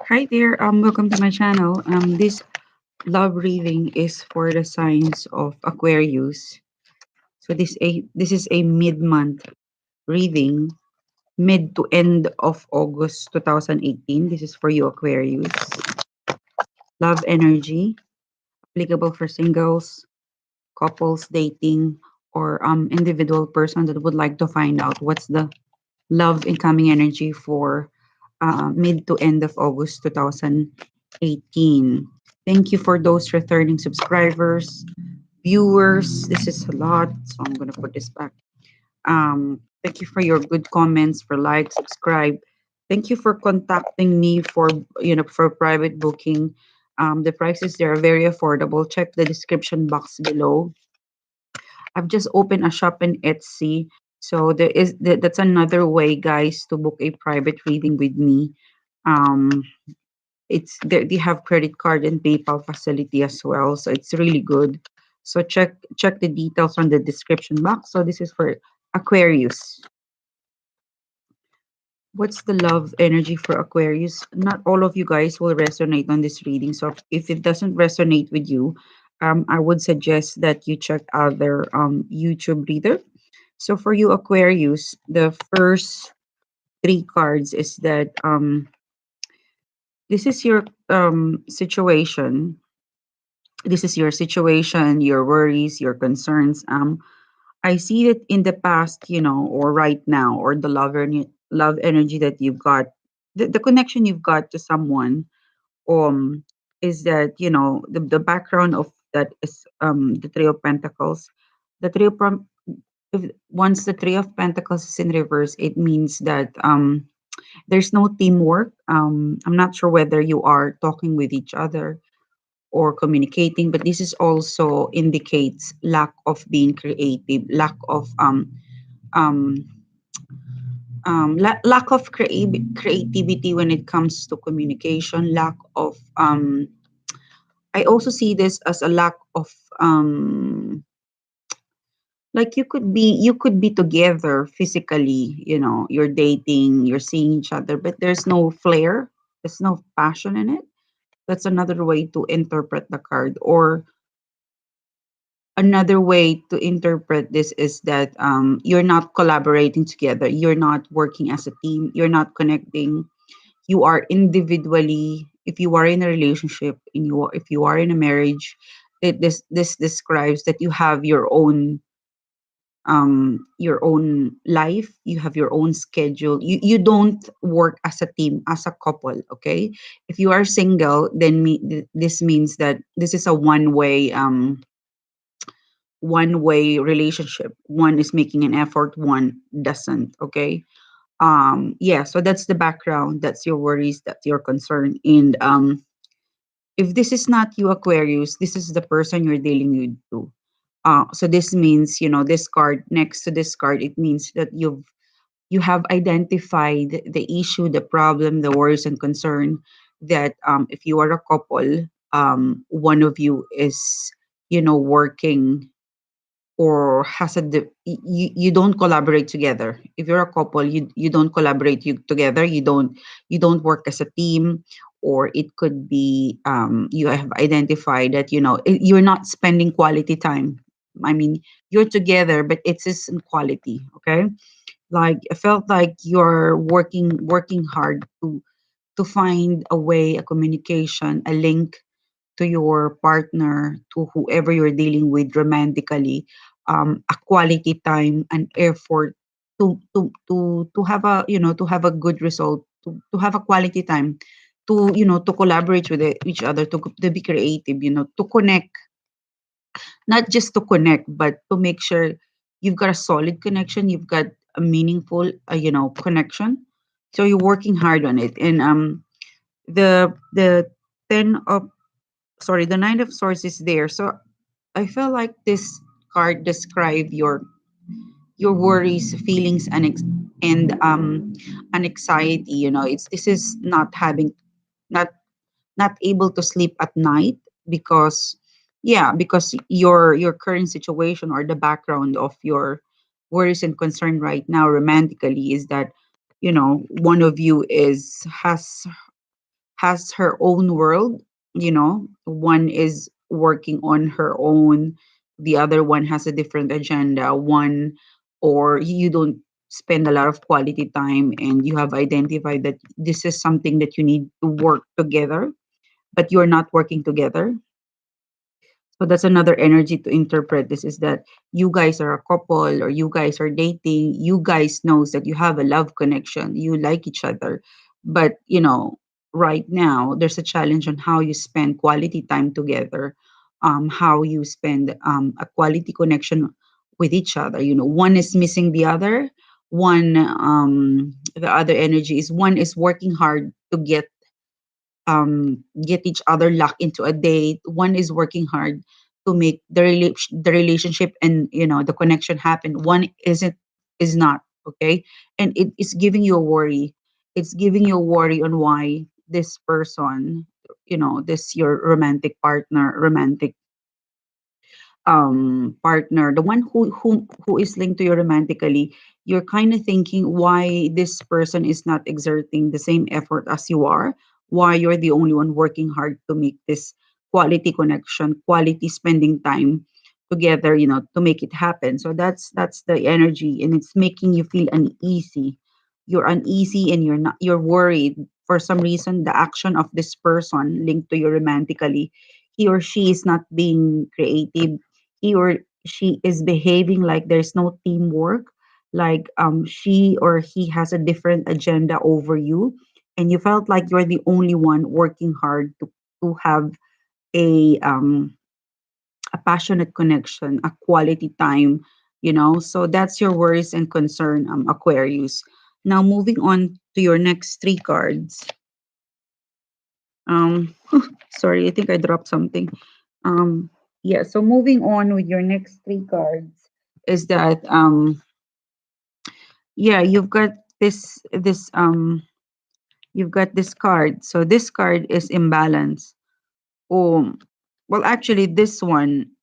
Hi there, welcome to my channel. This love reading is for the signs of Aquarius. So this is a mid-month reading, mid to end of August 2018. This is for you Aquarius. Love energy, applicable for singles, couples dating, or individual person that would like to find out what's the love incoming energy for mid to end of August 2018. Thank you for those returning subscribers, viewers. This is a lot, so I'm gonna put this back. Thank you for your good comments, for like, subscribe. Thank you for contacting me for for private booking. The prices there are very affordable. Check the description box below. I've just opened a shop in Etsy. So that's another way, guys, to book a private reading with me. Um, it's they have credit card and PayPal facility as well, so it's really good. So check the details on the description box. So this is for Aquarius. What's the love energy for Aquarius? Not all of you guys will resonate on this reading. So if it doesn't resonate with you, I would suggest that you check other YouTube reader. So for you Aquarius, the first three cards is that this is your situation. This is your situation, your worries, your concerns. I see that in the past, or right now, or the love energy that you've got, the connection you've got to someone, is that the background of that is the Three of Pentacles. The Three of if once the Three of Pentacles is in reverse, it means that there's no teamwork. I'm not sure whether you are talking with each other or communicating, but this is also indicates lack of being creative, lack of um lack of creativity when it comes to communication, lack of I also see this as a lack of like you could be together physically, you're dating, you're seeing each other, but there's no flair, there's no passion in it. That's another way to interpret the card. Or another way to interpret this is that you're not collaborating together, you're not working as a team, you're not connecting, you are individually. If you are in a relationship, if you are in a marriage, this describes that you have your own life, you have your own schedule, you don't work as a team, as a couple. Okay, if you are single, then this means that this is a one way relationship. One is making an effort, one doesn't. Okay. Yeah, so that's the background, that's your worries, that's your concern. And if this is not you Aquarius, this is the person you're dealing with too. So this means, this card, next to this card, it means that you have identified the issue, the problem, the worries and concern, that if you are a couple, one of you is working, or has you don't collaborate together. If you're a couple, you don't collaborate together, you don't work as a team. Or it could be you have identified that you're not spending quality time. I mean, you're together, but it's just in quality. Okay, like I felt like you're working hard to find a way, a communication, a link to your partner, to whoever you're dealing with romantically, a quality time, an effort to have a good result, to have a quality time, to collaborate with each other, to be creative, to connect, not just to connect, but to make sure you've got a solid connection, you've got a meaningful, connection. So you're working hard on it. And the ten of sorry, the Nine of Swords is there. So I feel like this card describe your worries, feelings, and an anxiety. It's this is not not able to sleep at night because, yeah, because your current situation, or the background of your worries and concern right now romantically, is that one of you is has has her own world, one is working on her own, the other one has a different agenda, one, or you don't spend a lot of quality time, and you have identified that this is something that you need to work together, but you're not working together. So that's another energy to interpret this, is that you guys are a couple, or you guys are dating, you guys knows that you have a love connection, you like each other. But, right now there's a challenge on how you spend quality time together, how you spend a quality connection with each other. One is missing the other. The other energy is one is working hard to get each other locked into a date. One is working hard to make the relationship and the connection happen. One is not, okay, and it is giving you a worry. It's giving you a worry on why this person, this your romantic partner, the one who is linked to you romantically, you're kind of thinking why this person is not exerting the same effort as you are, why you're the only one working hard to make this quality connection, quality spending time together, to make it happen. So that's the energy, and it's making you feel uneasy. You're uneasy, and you're worried for some reason. The action of this person linked to you romantically, he or she is not being creative, he or she is behaving like there's no teamwork, like she or he has a different agenda over you, and you felt like you're the only one working hard to have a um a passionate connection, a quality time, so that's your worries and concern, Aquarius. Now moving on to your next three cards. Sorry, I think I dropped something. um yeah, so moving on with your next three cards is that yeah, you've got this card. So this card is imbalance. Oh, well, actually, this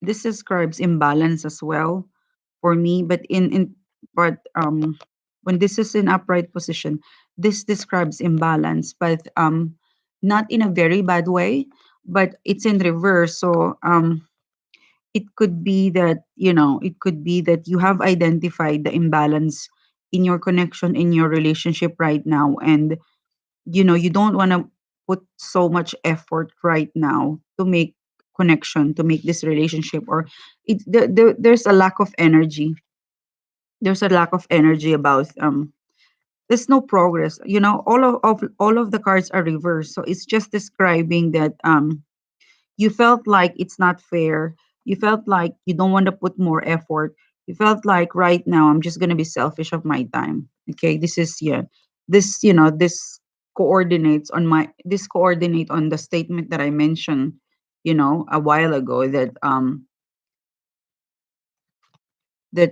describes imbalance as well for me, but when this is in upright position, this describes imbalance, but not in a very bad way, but it's in reverse. So it could be that, you have identified the imbalance in your connection, in your relationship right now, and you don't want to put so much effort right now to make connection, to make this relationship, or there's a lack of energy. There's a lack of energy about there's no progress. All of the cards are reversed, so it's just describing that you felt like it's not fair. You felt like you don't want to put more effort. You felt like right now I'm just going to be selfish of my time. Okay, this is, yeah. This coordinate on the statement that I mentioned, a while ago, that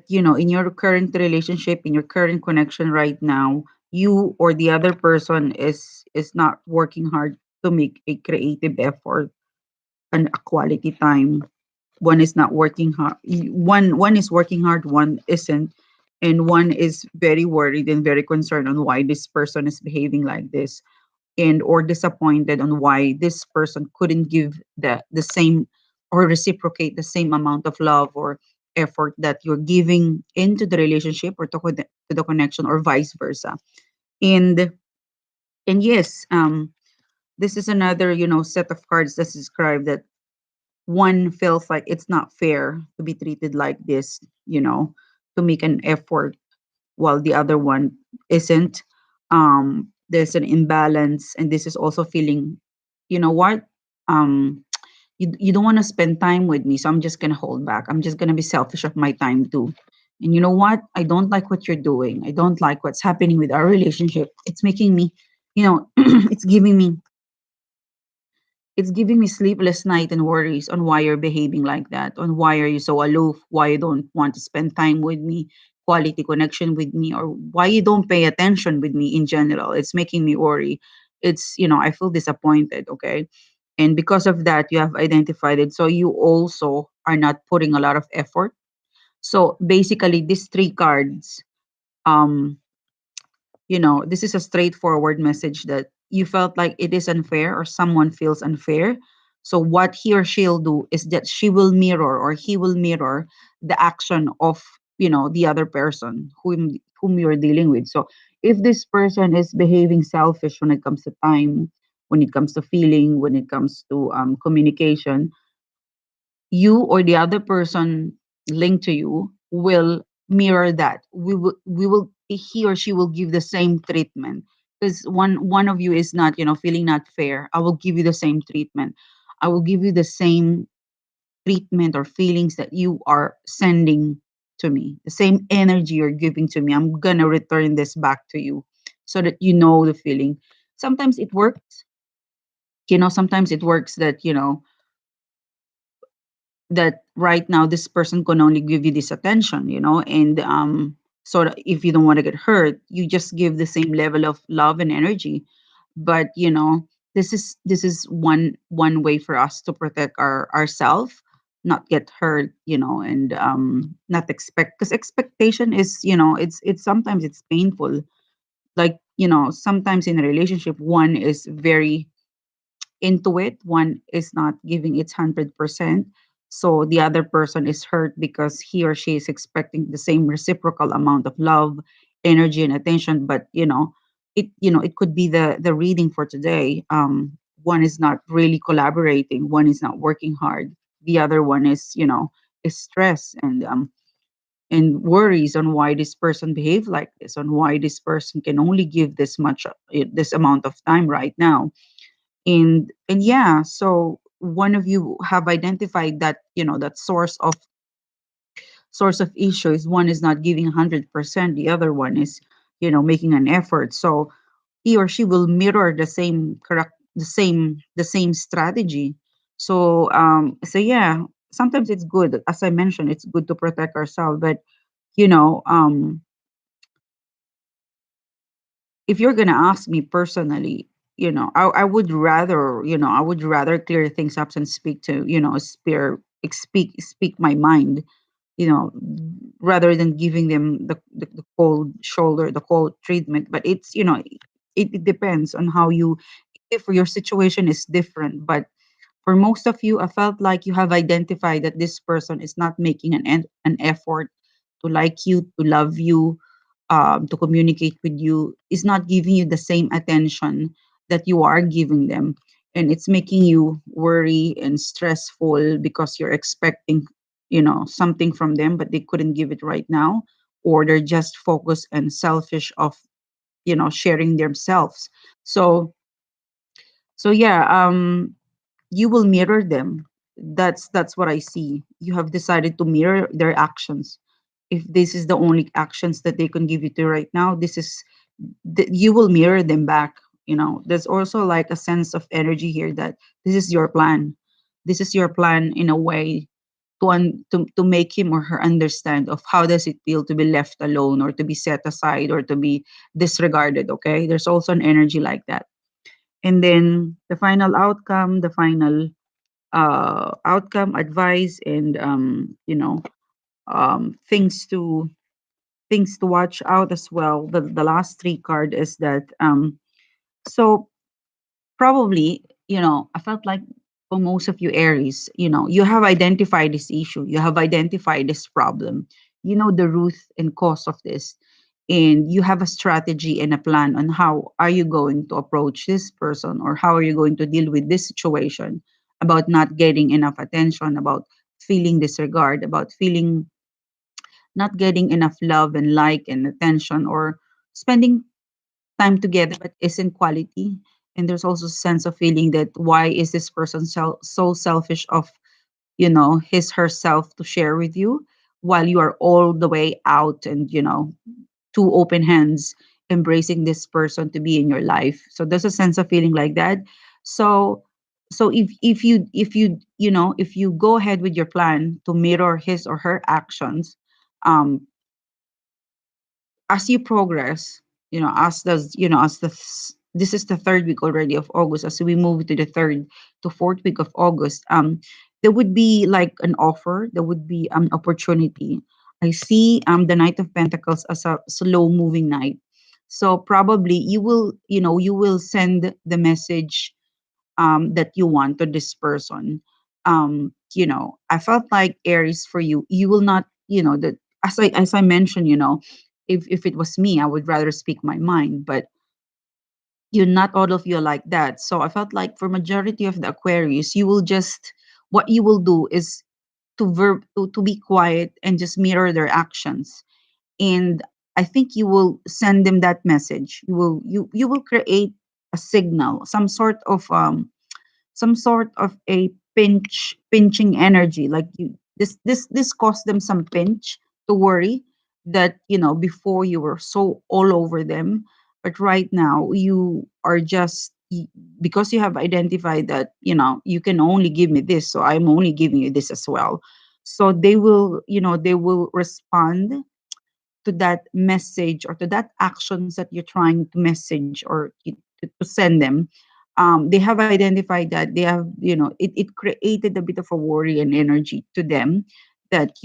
in your current relationship, in your current connection right now, you or the other person is not working hard to make a creative effort and a quality time. One is not working hard, one is working hard, one isn't, and one is very worried and very concerned on why this person is behaving like this, and or disappointed on why this person couldn't give the same or reciprocate the same amount of love or effort that you're giving into the relationship, or to the connection, or vice versa. And and yes, this is another set of cards that describe that one feels like it's not fair to be treated like this, to make an effort, while the other one isn't. There's an imbalance, and this is also feeling, what? Um, you don't want to spend time with me, so I'm just gonna hold back. I'm just gonna be selfish of my time too. And you know what? I don't like what you're doing. I don't like what's happening with our relationship. It's making me, it's giving me sleepless night and worries on why you're behaving like that, on why are you so aloof, why you don't want to spend time with me, quality connection with me, or why you don't pay attention with me in general. It's making me worry. It's, I feel disappointed, okay? And because of that, you have identified it. So you also are not putting a lot of effort. So basically, these three cards, um, this is a straightforward message that you felt like it is unfair or someone feels unfair. So what he or she'll do is that she will mirror or he will mirror the action of, the other person whom you're dealing with. So if this person is behaving selfish when it comes to time, when it comes to feeling, when it comes to communication, you or the other person linked to you will mirror that. We will he or she will give the same treatment, because one of you is not, feeling not fair. I will give you the same treatment. I will give you the same treatment or feelings that you are sending to me, the same energy you're giving to me. I'm gonna return this back to you, so that you know the feeling. Sometimes it works, sometimes it works that, that right now this person can only give you this attention, and so that if you don't want to get hurt, you just give the same level of love and energy. But this is one way for us to protect ourselves, not get hurt, and not expect, because expectation is, it's sometimes it's painful. Like, sometimes in a relationship, one is very into it, one is not giving its 100%. So the other person is hurt because he or she is expecting the same reciprocal amount of love, energy, and attention. But it could be the reading for today. One is not really collaborating, one is not working hard, the other one is stressed and worries on why this person behave like this, on why this person can only give this much, this amount of time right now. And yeah, so one of you have identified that, that source of issues. One is not giving 100%, the other one is, making an effort. So he or she will mirror the same strategy. So yeah, sometimes it's good, as I mentioned, it's good to protect ourselves. But you know um if you're gonna ask me personally, I would rather clear things up and speak to, speak my mind, you know, rather than giving them the cold shoulder, the cold treatment. But it depends on how you, if your situation is different. But for most of you, I felt like you have identified that this person is not making an effort to like you, to love you, to communicate with you, is not giving you the same attention that you are giving them. And it's making you worry and stressful because you're expecting, something from them, but they couldn't give it right now. Or they're just focused and selfish of, sharing themselves. So so yeah, you will mirror them. That's what I see. You have decided to mirror their actions. If this is the only actions that they can give you to right now, you will mirror them back. There's also like a sense of energy here that this is your plan. This is your plan in a way to make him or her understand of how does it feel to be left alone, or to be set aside, or to be disregarded. Okay, there's also an energy like that. And then the final outcome, advice, and things to watch out as well. The last three card is that, so probably, I felt like for most of you Aries, you have identified this issue, you have identified this problem, the root and cause of this, and you have a strategy and a plan on how are you going to approach this person, or how are you going to deal with this situation, about not getting enough attention, about feeling disregard, about feeling not getting enough love and like and attention, or spending time together but isn't quality. And there's also a sense of feeling that why is this person so selfish of, his herself to share with you, while you are all the way out and, two open hands embracing this person to be in your life. So there's a sense of feeling like that. So so if you go ahead with your plan to mirror his or her actions, um as you progress, this is the third week already of August. As we move to the third to fourth week of August, there would be like an offer, there would be an opportunity. I see the Knight of Pentacles as a slow moving knight. So probably you will, you will send the message that you want to this person. I felt like Aries for you, you will not, that, as I mentioned, if it was me, I would rather speak my mind, but you, not all of you are like that. So I felt like for majority of the Aquarius, you will just, what you will do is to be quiet and just mirror their actions. And I think you will send them that message. You will create a signal, some sort of a pinching energy, like you, this caused them some pinch to worry that, before you were so all over them, but right now you are just because you have identified that, you can only give me this, so I'm only giving you this as well. So they will respond to that message or to that actions that you're trying to message or to send them. They have identified that they have, it created a bit of a worry and energy to them, that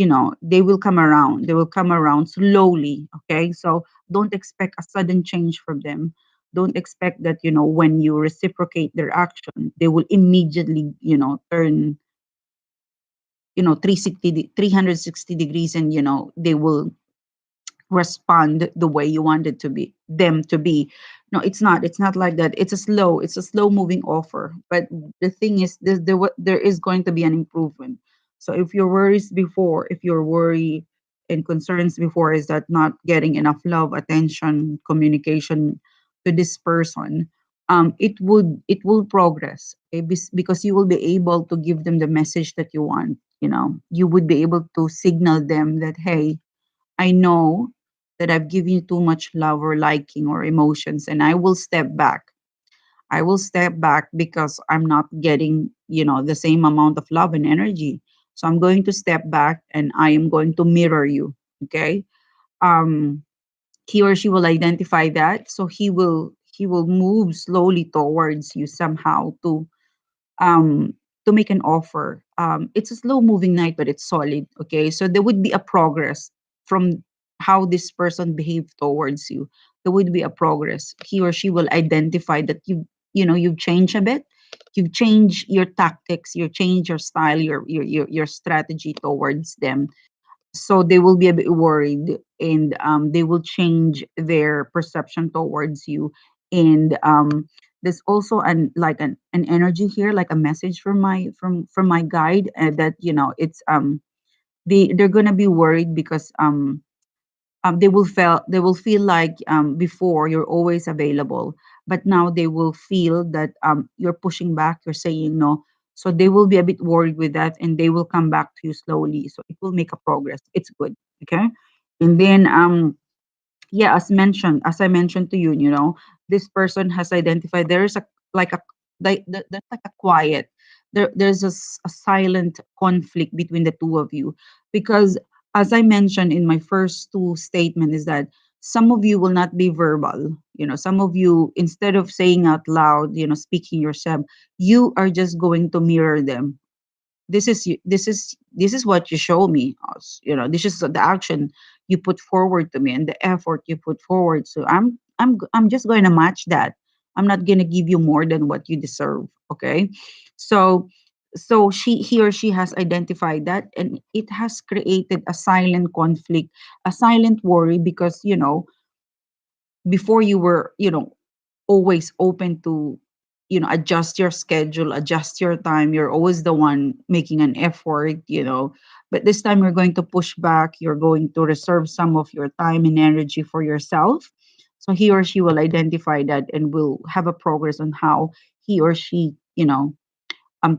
they will come around slowly. Okay, so don't expect a sudden change from them. Don't expect that, when you reciprocate their action, they will immediately, turn, 360 degrees, and they will respond the way you wanted to be them to be. No, it's not like that. It's a slow moving offer, but the thing is, there is going to be an improvement. So if your worry and concerns before is that not getting enough love, attention, communication to this person, it will progress, okay? Because you will be able to give them the message that you want. You would be able to signal them that, hey, I know that I've given you too much love or liking or emotions, and I will step back. I will step back because I'm not getting, the same amount of love and energy. So I'm going to step back and I am going to mirror you. Okay. Um, he or she will identify that. So he will move slowly towards you somehow um to make an offer. It's a slow moving night, but it's solid. Okay, so there would be a progress from how this person behaved towards you. There would be a progress. He or she will identify that you've changed a bit. You've changed your tactics. You changed your style, your strategy towards them. So they will be a bit worried, and they will change their perception towards you. And there's also an energy here, like a message from my guide, that it's they're gonna be worried because they will feel like, before you're always available, but now they will feel that you're pushing back, you're saying no. So they will be a bit worried with that, and they will come back to you slowly, so it will make a progress. It's good. Okay. And then yeah, as I mentioned to you, this person has identified there is a like a there's like a quiet, there's a silent conflict between the two of you, because as I mentioned in my first two statement is that some of you will not be verbal. Some of you, instead of saying out loud, speaking yourself, you are just going to mirror them. This is what you show me. This is the action you put forward to me and the effort you put forward, so I'm just going to match that. I'm not going to give you more than what you deserve. Okay. So so he or she has identified that, and it has created a silent conflict, a silent worry, because before you were, always open to, adjust your schedule, adjust your time. You're always the one making an effort, but this time you're going to push back. You're going to reserve some of your time and energy for yourself. So he or she will identify that and will have a progress on how he or she,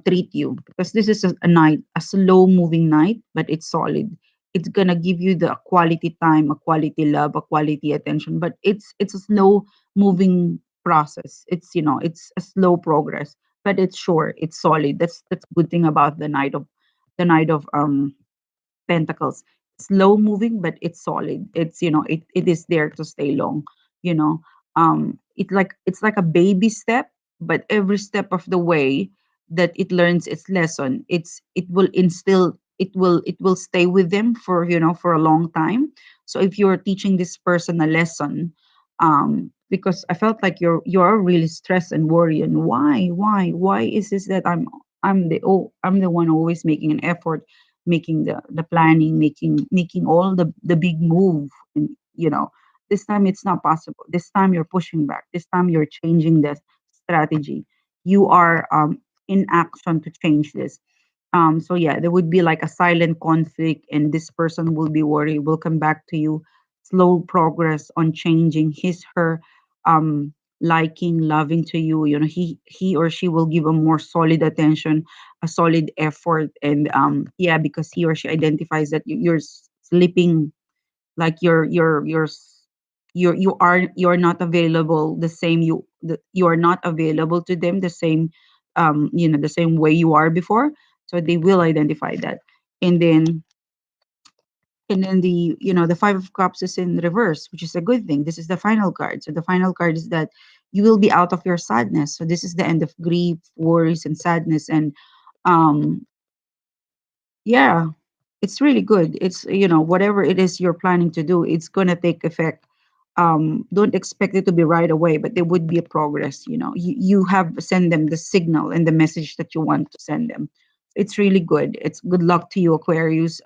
treat you, because this is a night, a slow moving night, but it's solid. It's gonna give you the quality time, a quality love, a quality attention, but it's a slow moving process. It's a slow progress, but it's sure, it's solid. That's good thing about the night of pentacles. Slow moving, but it's solid. It is there to stay long. You know, it's like a baby step, but every step of the way that it learns its lesson, it will stay with them for a long time. So if you're teaching this person a lesson, Because I felt like you're really stressed and worried. And why is this that I'm the one always making an effort, making the planning, making all the big move. And this time it's not possible. This time you're pushing back. This time you're changing the strategy. You are in action to change this. So yeah, there would be like a silent conflict, and this person will be worried, will come back to you. Slow progress on changing his, her liking, loving to you. He or she will give a more solid attention, a solid effort, and yeah, because he or she identifies that you're sleeping, like you're not available the same, you are not available to them the same, the same way you are before. So they will identify that. And then and then the Five of Cups is in reverse, which is a good thing. This is the final card. So the final card is that you will be out of your sadness. So this is the end of grief, worries, and sadness. And um yeah, it's really good. It's, whatever it is you're planning to do, it's going to take effect. Don't expect it to be right away, but there would be a progress. You have send them the signal and the message that you want to send them. It's really good. It's good luck to you, Aquarius.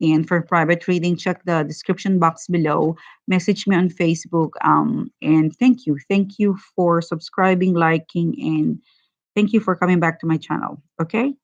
And for private reading, check the description box below. Message me on Facebook. And thank you for subscribing, liking, and thank you for coming back to my channel. Okay.